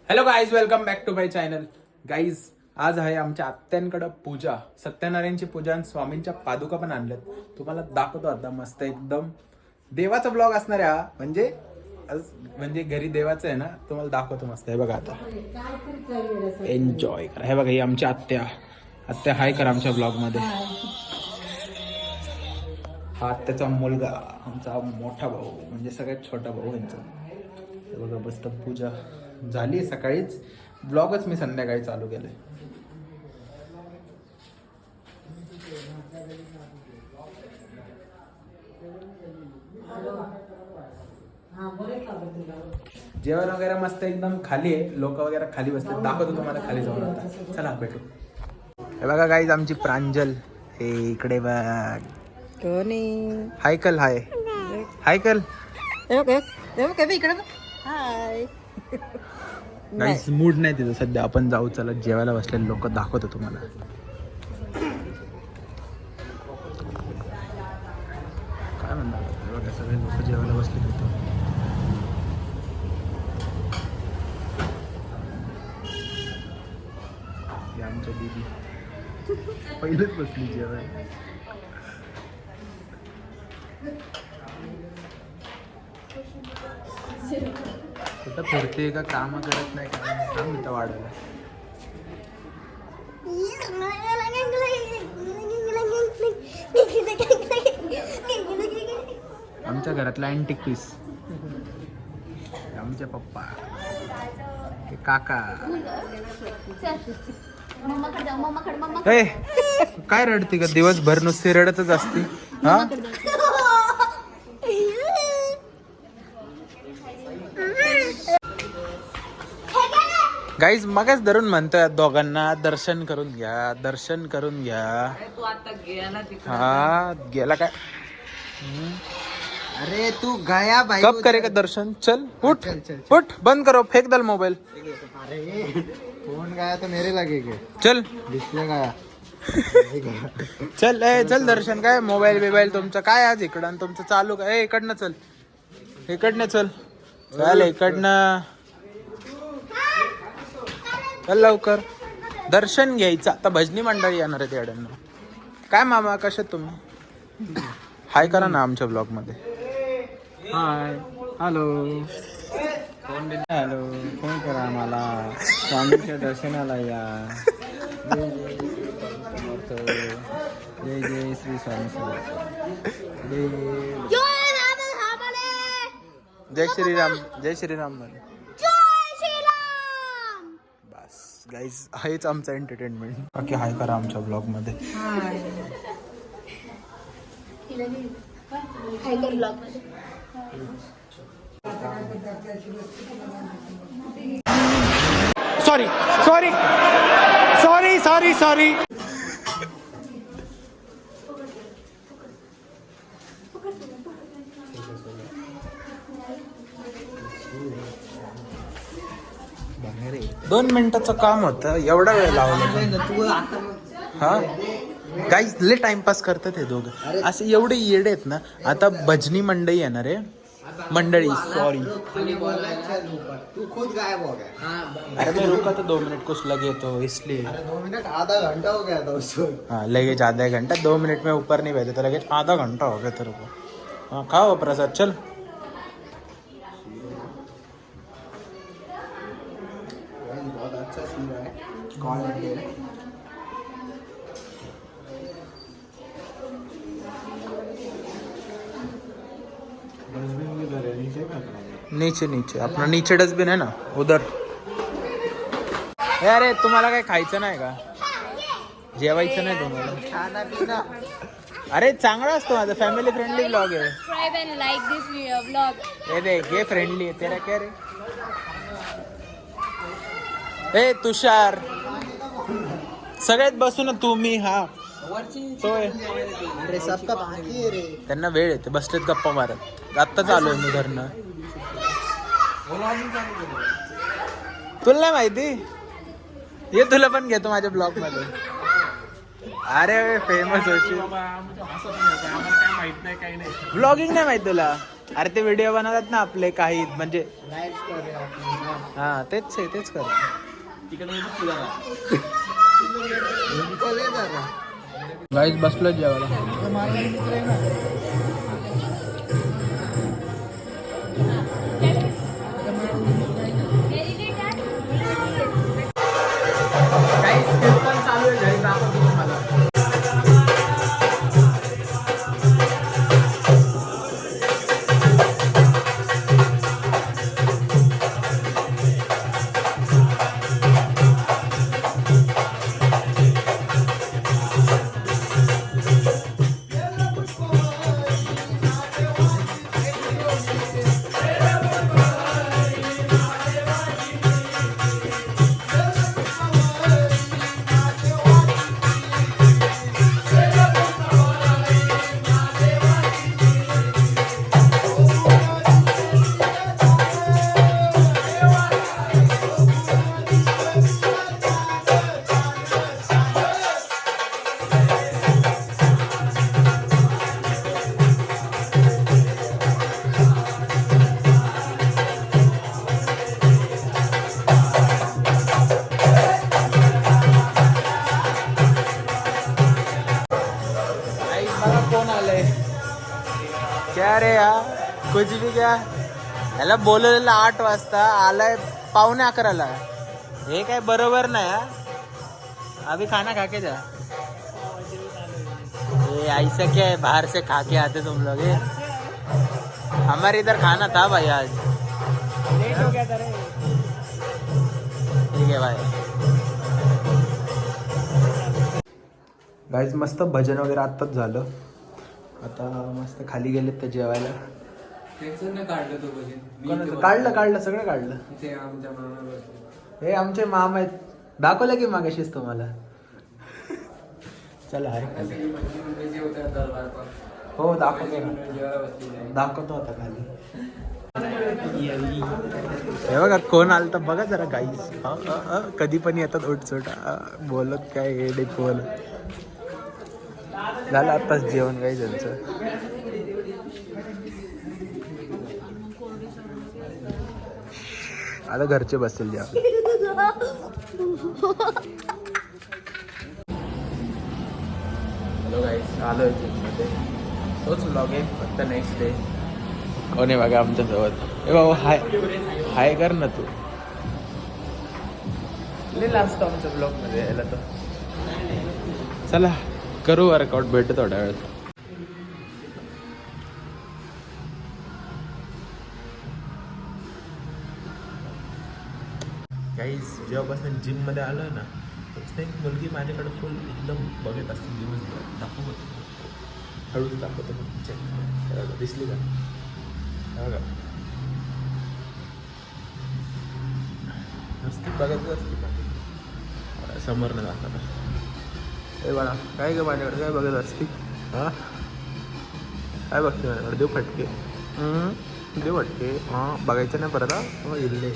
Hello guys, welcome back to my channel. Guys, आज आहे आमच्या आत्यांकडं पूजा, सत्यनारायणची पूजा आणि स्वामींच्या पादुका पण आणल्यात. तुम्हाला दाखवतो आता मस्त एकदम देवाचा ब्लॉग असणार आहे हा. म्हणजे घरी देवाचं आहे ना, तुम्हाला दाखवतो मस्त. हे बघा आता, एन्जॉय करा. हे बघा, ही आमची आत्या हाय करा आमच्या ब्लॉग मध्ये. हा आत्याचा मुलगा, आमचा मोठा भाऊ, म्हणजे सगळ्यात छोटा भाऊ यांचा. हे बघा, मस्त पूजा झाली सकाळीच. ब्लॉगच मी संध्याकाळी चालू केले. जेवण वगैरे मस्त एकदम खाली आहे, लोक वगैरे खाली बसले. दाखवतो तुम्हाला खाली जाऊन. आता चला भेटू. हे बघा गाईज, आमची प्रांजल. हे इकडे बघ, कोणी हायकल. हायकल इकडे हाय. गाईज, मूड नाही तिथं सध्या. आपण जाऊ, चला. जेवायला बसलेले लोक दाखवतो तुम्हाला. काय म्हणतात बघा, सगळे लोक जेवायला बसले होते. आमच्या दीदी पहिलेच बसली जेवायला. कुठं फिरते का काम करत नाही का मिळतं वाढायला. आमच्या घरातला अँटिक पीस, आमचे पप्पा, ते काका. ए, काय रडते का दिवसभर? नुसती रडतच असते. हा, गाईज, मगच धरून म्हणतोय दोघांना, दर्शन करून घ्या, दर्शन करून घ्या. हा, गेला काय? अरे तू गया भाई, कब करेगा दर्शन? चल उठ, उठ, बंद करो, फेक दल मोबाईल. अरे फोन गया तो मेरे लगेगा. चल, डिस्प्ले गया. चल चल, दर्शन काय मोबाईल तुमचं काय आज इकडं तुमचं चालू काय? इकडनं चल, इकडनं चल, चल इकडनं चल, लवकर दर्शन घ्यायचं. आता भजनी मंडळी येणार आहे तेवढ्यांना. काय मामा, कसे तुम्ही? हाय करा ना आमच्या ब्लॉग मध्ये. हाय, हॅलो. हॅलो, फोन करा आम्हाला. स्वामीच्या दर्शनाला या. जय जय श्री स्वामी समर्थ. जय श्रीराम, जय श्रीराम. बस गाईज, हेच आमचं एंटरटेनमेंट. बाकी हाय करा आमच्या ब्लॉग मध्ये. Sorry sorry sorry sorry sorry. दोन मिनिटाचं काम होतं, एवढा वेळ लावला. हा गाईज, लय टाइमपास करतात हे दोघं. असे एवढे येडे आहेत ना. आता भजनी मंडळी येणार आहे. मंडळी, सॉरी. तू खुद गायब हो गया. अरे मैं रुका तो 2 मिनट, कुछ लगे तो इसलिए. 2 मिनट आधा घंटा हो गया था उसको. हाँ, लगेज आधा घंटा. 2 मिनट में ऊपर नहीं बैठे तो लगेज आधा घंटा हो गया तेरे को. हाँ, खाओ प्रसाद. चल, बहुत अच्छा सीन है. क्वालिटी है. नीचे नीचे अपना नीचे डस्टबिन है ना, उधर. अरे तुम्हाला काय खायचं नाही का? जेवायचं नाही तुम्हाला? खाना पीना. अरे चांगला असतो माझा, फॅमिली फ्रेंडली ब्लॉग आहे. Subscribe and like this vlog. हे देख, ये फ्रेंडली है. तेरा क्या रे? ए तुषार, सगळ्यात बसू ना तुम्ही. हा, तो आहे. अरे सबका बाकी है रे. त्यांना वेळ येते, बसलेत गप्पा मारत. आत्ता चालू आहे मी घरनं. तुला नाही माहिती? ये तुला पण घेतो माझ्या ब्लॉग मध्ये. अरे फेमस होशील. ब्लॉगिंग नाही माहित तुला? अरे ते व्हिडिओ बनवतात ना आपले काही म्हणजे लाईव्ह स्टोरी आपली. हा तेच कर गाईज बसलो जेवायला. काही स्किट पण चालू आहे घरी दाखवतो तुम्हाला. कोण आलंय क्या रे या कुछ भी क्या याला बोलवलेलं 8 वाजता आलाय 11:45. हे काय बरोबर नाही हा. अभी खाना खा के जा. ये ऐसा क्या है बाहर से खा के आते तुम लोग ये हमारे इधर खाना था भाई आज लेट हो गया था रे. ठीक है भाई. गाईज मस्त भजन वगैरे आत्ताच झालं. आता मस्त खाली गेलेत ते जेवायला. काढलं सगळं काढलं. हे आमचे मामा आहेत. दाखवलं की मागाशीच तुम्हाला. चला हो दाखवतो आता खाली. हे बघा कोण आलं तर बघा जरा गाईज. कधी पण येतात उठसूट बोलत काय हे कोण. झालं आत्ताच जेवण काही त्यांचं. आता घरचे बसतील जेवण. हॅलो गाईस आलोय जिममध्ये. तोच व्लॉग आहे फक्त नेक्स्ट डे. कोण आहे बघा आमच्यासोबत. ए बाबा हाय कर ना तू. लिहिला असतो आमच्या ब्लॉगमध्ये यायला तर. चला करू वर्कआउट. भेटू थोड्या वेळात. गाईज जेव्हापासून जिममध्ये आलोय ना एक मुलगी माझ्याकडे फुल एकदम बघत असते दिवसभर. दाखवतो हळूच दाखवतो. चेक दिसली का बघा. नुसती बघतच असते समोर न दाखवता. ए बाळा काय ग माझ्याकडे काय बघत असते. हां काय बघते माझ्याकडे. देऊ फटके देऊ फटके. हां बघायचं नाही परत. हा इल्ले.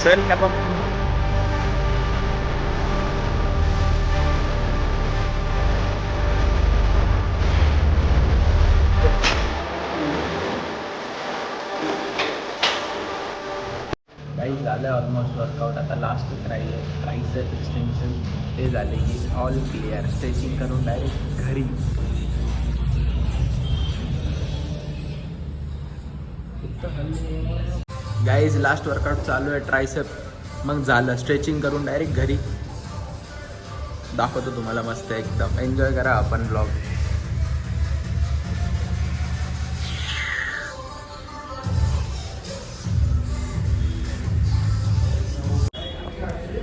चल ना बाबा. काही झालं ऑलमोस्ट वर्कआउट. आता लास्टच राहिले ट्रायसेप एक्सटेन्शन. ते झाले की ऑल क्लिअर. स्ट्रेचिंग करून डायरेक्ट घरी. गाईज लास्ट वर्कआउट चालू आहे ट्रायसेप. मग झालं स्ट्रेचिंग करून डायरेक्ट घरी. दाखवतो तुम्हाला मस्त एकदम. एन्जॉय करा आपण ब्लॉग.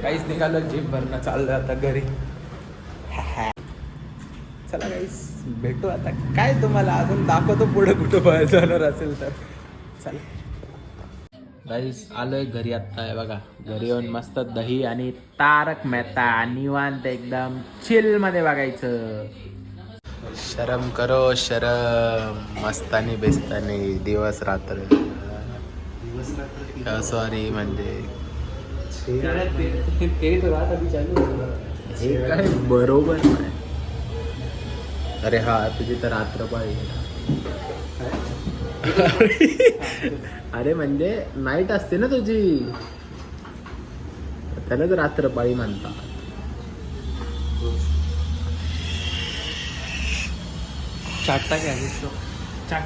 काहीच निघालो जिम भरणं. चाललं आता घरी. चला गाईस भेटू आता. काय तुम्हाला अजून दाखवतो पुढे कुठं बाहेर जाणार असेल तर. चला गाईस आलोय घरी आत्ता. आहे बघा घरी येऊन मस्त दही आणि तारक मेहता निवांत एकदम चिल मध्ये बघायचं. शरम करो शरम. मस्तानी बेस्तानी दिवस रात्र. सॉरी म्हणजे तेरी तो रात अभी चालू है. हे काय बरोबर नाही. अरे हा तुझी तर रात्रपाळी. अरे म्हणजे नाईट असते ना तुझी, त्यालाच रात्रपाळी म्हणतात. चाटता क्या है इसको? चाट.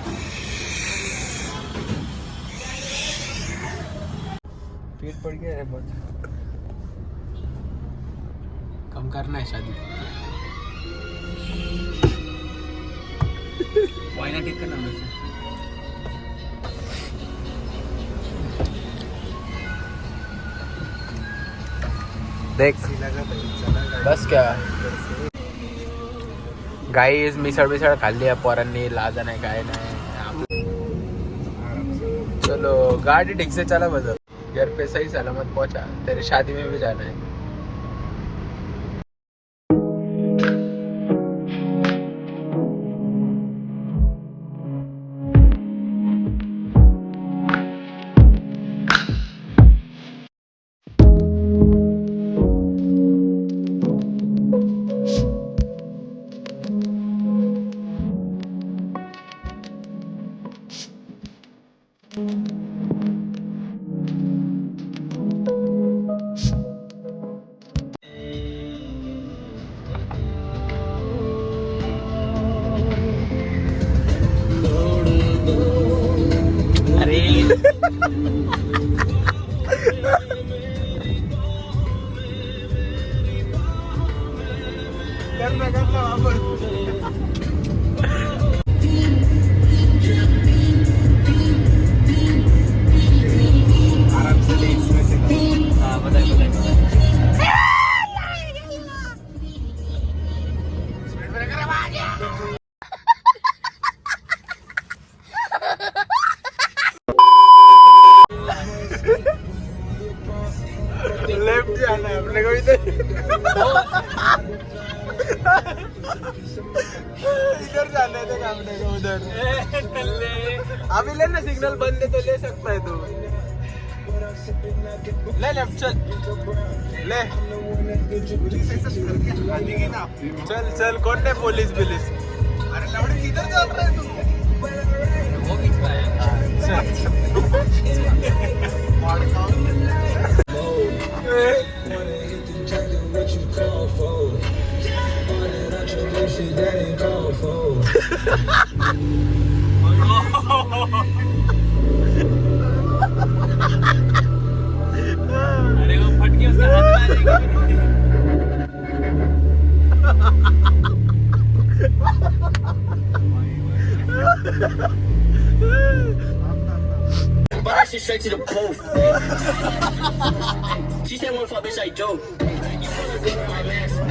पेट पड़ गया है बहुत. कम करना है शादी. Why not take a number? देख बस क्या गाईज मिसळ खाल्ली आहे पोरांनी. लाजा नाही काय नाही. चलो गाड़ी ठीक से चला बदल. घर पे सही सलामत पहुंचा. तेरे शादी में भी जाना है. लेफ्ट जाना है अपने को इधर. इधर जाना है देख अपने को उधर. अभी लेना सिग्नल बंद है तो ले सकता है तू. ले लेफ्ट चल ले. चल चल कौन है पुलिस बिलिस. अरे लवड़ी किधर चल रहा है तू. अरे वो फट के उसका हाथ मारेगा. But I shit straight to the booth. She said one fuck bitch I do. You supposed to be my mask.